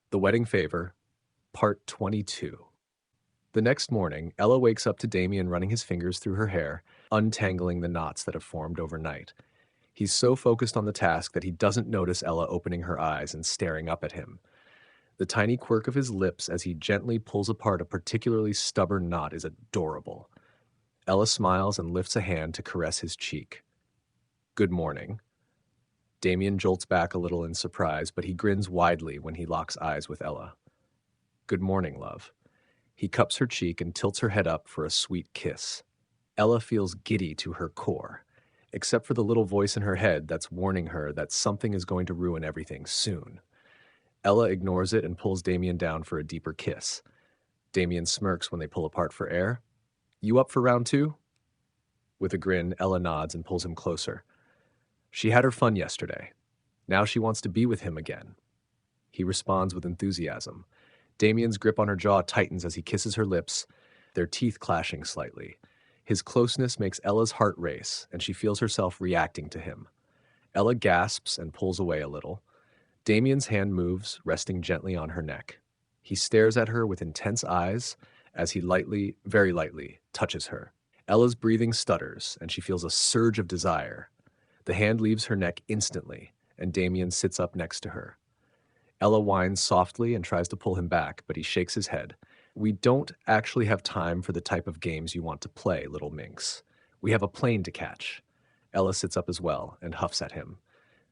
The Wedding Favor, Part 22. The next morning, Ella wakes up to Damien running his fingers through her hair, untangling the knots that have formed overnight. He's so focused on the task that he doesn't notice Ella opening her eyes and staring up at him. The tiny quirk of his lips as he gently pulls apart a particularly stubborn knot is adorable. Ella smiles and lifts a hand to caress his cheek. Good morning. Damien jolts back a little in surprise, but he grins widely when he locks eyes with Ella. Good morning, love. He cups her cheek and tilts her head up for a sweet kiss. Ella feels giddy to her core, except for the little voice in her head that's warning her that something is going to ruin everything soon. Ella ignores it and pulls Damien down for a deeper kiss. Damien smirks when they pull apart for air. You up for round two? With a grin, Ella nods and pulls him closer. She had her fun yesterday. Now she wants to be with him again. He responds with enthusiasm. Damien's grip on her jaw tightens as he kisses her lips, their teeth clashing slightly. His closeness makes Ella's heart race, and she feels herself reacting to him. Ella gasps and pulls away a little. Damien's hand moves, resting gently on her neck. He stares at her with intense eyes as he lightly, very lightly, touches her. Ella's breathing stutters, and she feels a surge of desire. The hand leaves her neck instantly, and Damien sits up next to her. Ella whines softly and tries to pull him back, but he shakes his head. We don't actually have time for the type of games you want to play, little minx. We have a plane to catch. Ella sits up as well and huffs at him.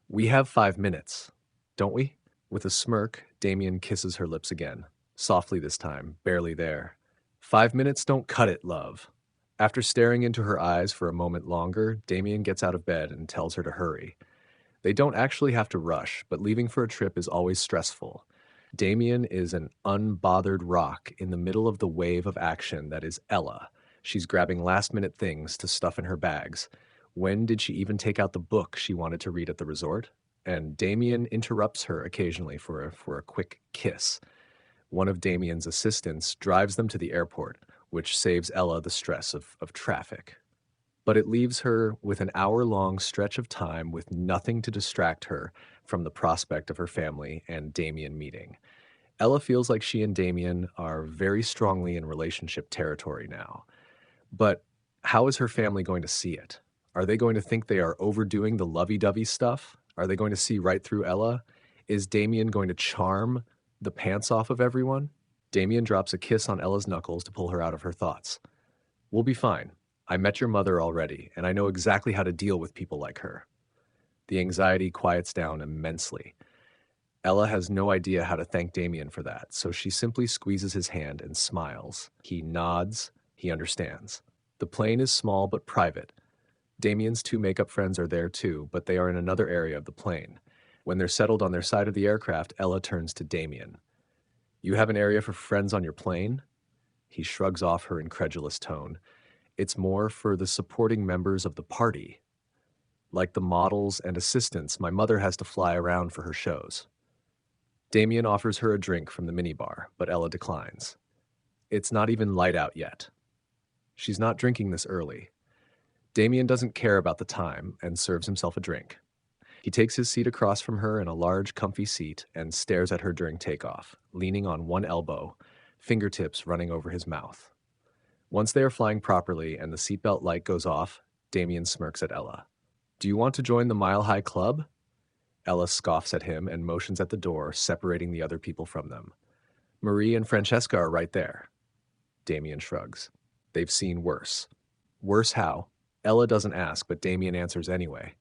We have 5 minutes, don't we? With a smirk, Damien kisses her lips again. Softly this time, barely there. 5 minutes don't cut it, love. After staring into her eyes for a moment longer, Damien gets out of bed and tells her to hurry. They don't actually have to rush, but leaving for a trip is always stressful. Damien is an unbothered rock in the middle of the wave of action that is Ella. She's grabbing last-minute things to stuff in her bags. When did she even take out the book she wanted to read at the resort? And Damien interrupts her occasionally for a quick kiss. One of Damien's assistants drives them to the airport, which saves Ella the stress of traffic. But it leaves her with an hour-long stretch of time with nothing to distract her from the prospect of her family and Damien meeting. Ella feels like she and Damien are very strongly in relationship territory now. But how is her family going to see it? Are they going to think they are overdoing the lovey-dovey stuff? Are they going to see right through Ella? Is Damien going to charm the pants off of everyone? Damien drops a kiss on Ella's knuckles to pull her out of her thoughts. We'll be fine. I met your mother already, and I know exactly how to deal with people like her. The anxiety quiets down immensely. Ella has no idea how to thank Damien for that, so she simply squeezes his hand and smiles. He nods. He understands. The plane is small but private. Damien's 2 makeup friends are there too, but they are in another area of the plane. When they're settled on their side of the aircraft, Ella turns to Damien. You have an area for friends on your plane? He shrugs off her incredulous tone. It's more for the supporting members of the party. Like the models and assistants, my mother has to fly around for her shows. Damien offers her a drink from the minibar, but Ella declines. It's not even light out yet. She's not drinking this early. Damien doesn't care about the time and serves himself a drink. He takes his seat across from her in a large, comfy seat and stares at her during takeoff, leaning on one elbow, fingertips running over his mouth. Once they are flying properly and the seatbelt light goes off, Damien smirks at Ella. Do you want to join the Mile High Club? Ella scoffs at him and motions at the door, separating the other people from them. Marie and Francesca are right there. Damien shrugs. They've seen worse. Worse how? Ella doesn't ask, but Damien answers anyway.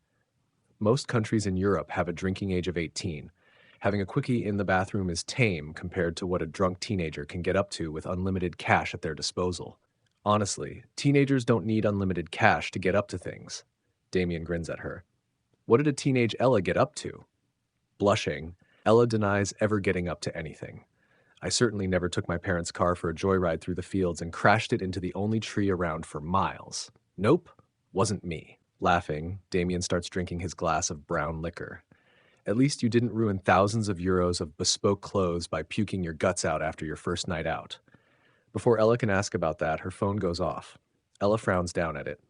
Most countries in Europe have a drinking age of 18. Having a quickie in the bathroom is tame compared to what a drunk teenager can get up to with unlimited cash at their disposal. Honestly, teenagers don't need unlimited cash to get up to things. Damien grins at her. What did a teenage Ella get up to? Blushing, Ella denies ever getting up to anything. I certainly never took my parents' car for a joyride through the fields and crashed it into the only tree around for miles. Nope, wasn't me. Laughing, Damien starts drinking his glass of brown liquor. At least you didn't ruin thousands of euros of bespoke clothes by puking your guts out after your first night out. Before Ella can ask about that, her phone goes off. Ella frowns down at it.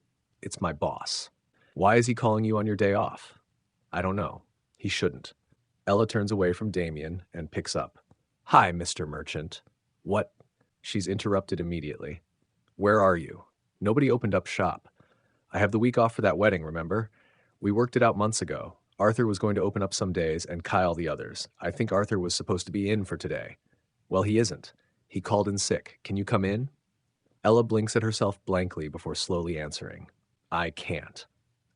It's my boss. Why is he calling you on your day off? I don't know. He shouldn't. Ella turns away from Damien and picks up. Hi, Mr. Merchant. What? She's interrupted immediately. Where are you? Nobody opened up shop. I have the week off for that wedding, remember? We worked it out months ago. Arthur was going to open up some days and Kyle the others. I think Arthur was supposed to be in for today. Well, he isn't. He called in sick. Can you come in? Ella blinks at herself blankly before slowly answering. I can't.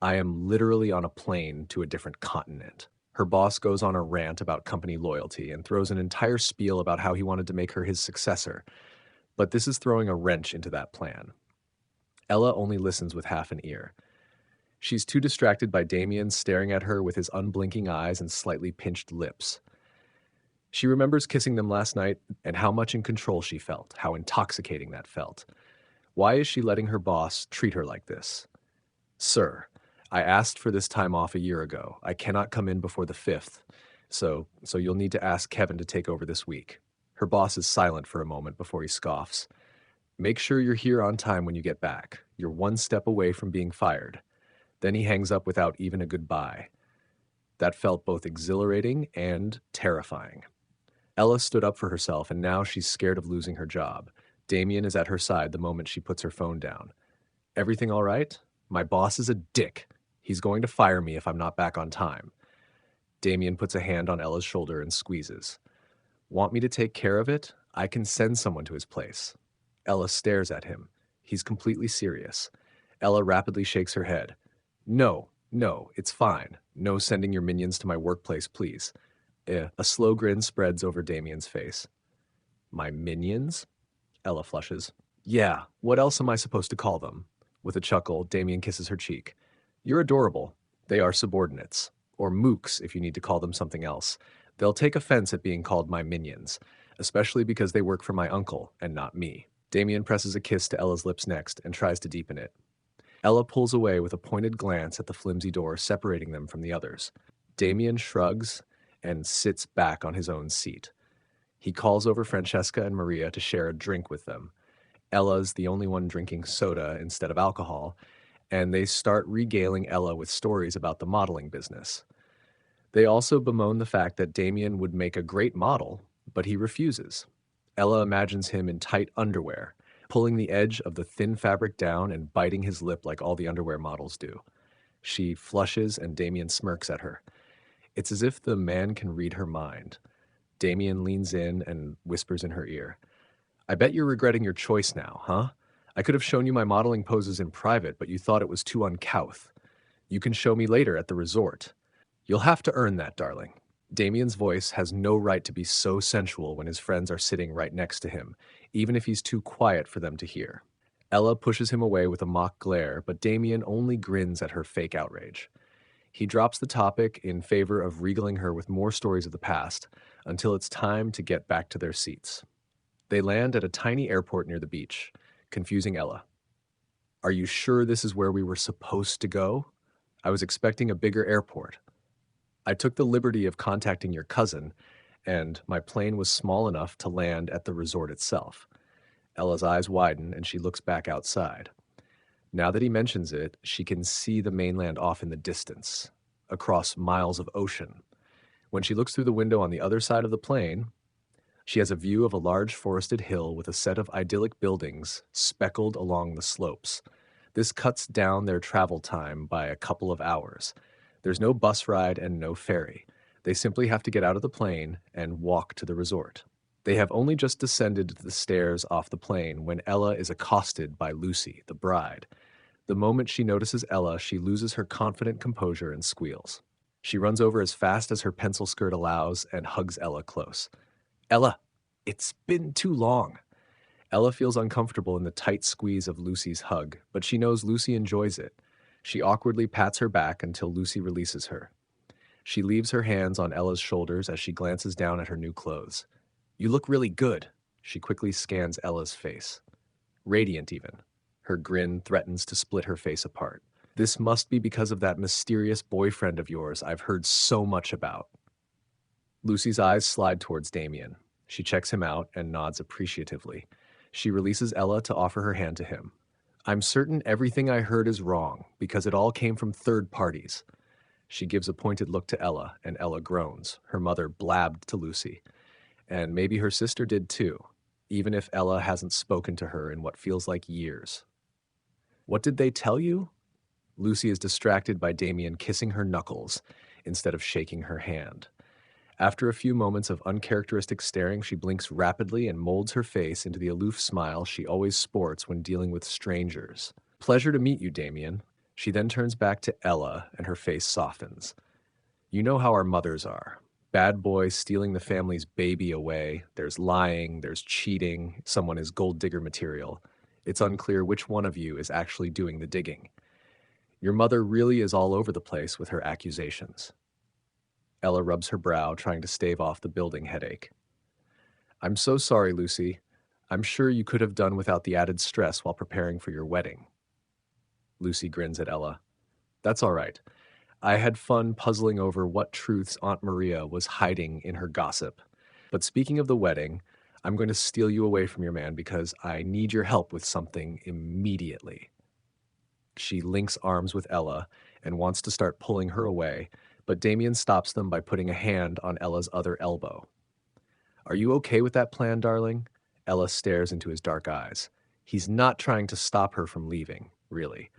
I am literally on a plane to a different continent. Her boss goes on a rant about company loyalty and throws an entire spiel about how he wanted to make her his successor. But this is throwing a wrench into that plan. Ella only listens with half an ear. She's too distracted by Damien staring at her with his unblinking eyes and slightly pinched lips. She remembers kissing them last night and how much in control she felt, how intoxicating that felt. Why is she letting her boss treat her like this? Sir, I asked for this time off a year ago. I cannot come in before the 5th, so you'll need to ask Kevin to take over this week. Her boss is silent for a moment before he scoffs. Make sure you're here on time when you get back. You're one step away from being fired. Then he hangs up without even a goodbye. That felt both exhilarating and terrifying. Ella stood up for herself, and now she's scared of losing her job. Damien is at her side the moment she puts her phone down. Everything all right? My boss is a dick. He's going to fire me if I'm not back on time. Damien puts a hand on Ella's shoulder and squeezes. Want me to take care of it? I can send someone to his place. Ella stares at him. He's completely serious. Ella rapidly shakes her head. No, it's fine. No sending your minions to my workplace, please. A slow grin spreads over Damien's face. My minions? Ella flushes. Yeah, what else am I supposed to call them? With a chuckle, Damien kisses her cheek. You're adorable. They are subordinates. Or mooks, if you need to call them something else. They'll take offense at being called my minions, especially because they work for my uncle and not me. Damien presses a kiss to Ella's lips next and tries to deepen it. Ella pulls away with a pointed glance at the flimsy door separating them from the others. Damien shrugs and sits back on his own seat. He calls over Francesca and Maria to share a drink with them. Ella's the only one drinking soda instead of alcohol, and they start regaling Ella with stories about the modeling business. They also bemoan the fact that Damien would make a great model, but he refuses. Ella imagines him in tight underwear, pulling the edge of the thin fabric down and biting his lip like all the underwear models do. She flushes and Damien smirks at her. It's as if the man can read her mind. Damien leans in and whispers in her ear. I bet you're regretting your choice now, huh? I could have shown you my modeling poses in private, but you thought it was too uncouth. You can show me later at the resort. You'll have to earn that, darling. Damien's voice has no right to be so sensual when his friends are sitting right next to him, even if he's too quiet for them to hear. Ella pushes him away with a mock glare, but Damien only grins at her fake outrage. He drops the topic in favor of regaling her with more stories of the past until it's time to get back to their seats. They land at a tiny airport near the beach, confusing Ella. Are you sure this is where we were supposed to go? I was expecting a bigger airport. I took the liberty of contacting your cousin, and my plane was small enough to land at the resort itself. Ella's eyes widen and she looks back outside. Now that he mentions it, she can see the mainland off in the distance, across miles of ocean. When she looks through the window on the other side of the plane, she has a view of a large forested hill with a set of idyllic buildings speckled along the slopes. This cuts down their travel time by a couple of hours. There's no bus ride and no ferry. They simply have to get out of the plane and walk to the resort. They have only just descended the stairs off the plane when Ella is accosted by Lucy, the bride. The moment she notices Ella, she loses her confident composure and squeals. She runs over as fast as her pencil skirt allows and hugs Ella close. Ella, it's been too long. Ella feels uncomfortable in the tight squeeze of Lucy's hug, but she knows Lucy enjoys it. She awkwardly pats her back until Lucy releases her. She leaves her hands on Ella's shoulders as she glances down at her new clothes. You look really good. She quickly scans Ella's face. Radiant even. Her grin threatens to split her face apart. This must be because of that mysterious boyfriend of yours I've heard so much about. Lucy's eyes slide towards Damien. She checks him out and nods appreciatively. She releases Ella to offer her hand to him. I'm certain everything I heard is wrong, because it all came from third parties. She gives a pointed look to Ella, and Ella groans. Her mother blabbed to Lucy. And maybe her sister did too, even if Ella hasn't spoken to her in what feels like years. What did they tell you? Lucy is distracted by Damien kissing her knuckles instead of shaking her hand. After a few moments of uncharacteristic staring, she blinks rapidly and molds her face into the aloof smile she always sports when dealing with strangers. Pleasure to meet you, Damien. She then turns back to Ella and her face softens. You know how our mothers are. Bad boy stealing the family's baby away. There's lying, there's cheating, someone is gold digger material. It's unclear which one of you is actually doing the digging. Your mother really is all over the place with her accusations. Ella rubs her brow, trying to stave off the building headache. I'm so sorry, Lucy. I'm sure you could have done without the added stress while preparing for your wedding. Lucy grins at Ella. That's all right. I had fun puzzling over what truths Aunt Maria was hiding in her gossip. But speaking of the wedding, I'm going to steal you away from your man because I need your help with something immediately. She links arms with Ella and wants to start pulling her away, but Damien stops them by putting a hand on Ella's other elbow. Are you okay with that plan, darling? Ella stares into his dark eyes. He's not trying to stop her from leaving, really.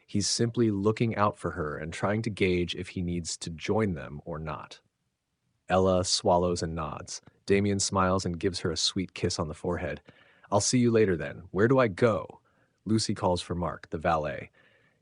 He's simply looking out for her and trying to gauge if he needs to join them or not. Ella swallows and nods. Damien smiles and gives her a sweet kiss on the forehead. I'll see you later then. Where do I go? Lucy calls for Mark, the valet.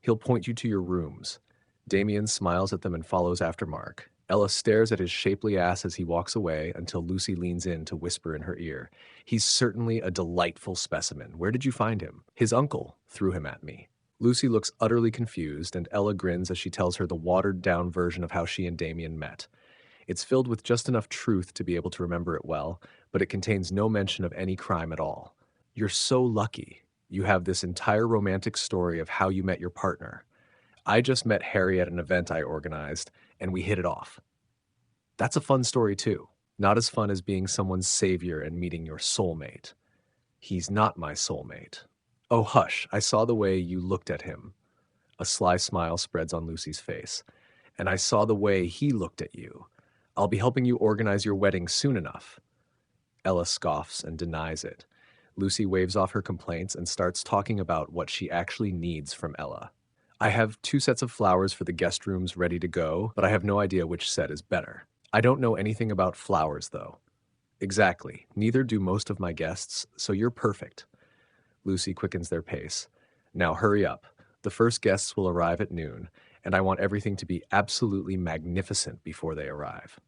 He'll point you to your rooms. Damien smiles at them and follows after Mark. Ella stares at his shapely ass as he walks away until Lucy leans in to whisper in her ear. He's certainly a delightful specimen. Where did you find him? His uncle threw him at me. Lucy looks utterly confused, and Ella grins as she tells her the watered-down version of how she and Damien met. It's filled with just enough truth to be able to remember it well, but it contains no mention of any crime at all. You're so lucky. You have this entire romantic story of how you met your partner. I just met Harry at an event I organized, and we hit it off. That's a fun story too. Not as fun as being someone's savior and meeting your soulmate. He's not my soulmate. Oh, hush, I saw the way you looked at him. A sly smile spreads on Lucy's face. And I saw the way he looked at you. I'll be helping you organize your wedding soon enough. Ella scoffs and denies it. Lucy waves off her complaints and starts talking about what she actually needs from Ella. I have 2 sets of flowers for the guest rooms ready to go, but I have no idea which set is better. I don't know anything about flowers, though. Exactly. Neither do most of my guests, so you're perfect. Lucy quickens their pace. Now hurry up. The first guests will arrive at noon, and I want everything to be absolutely magnificent before they arrive.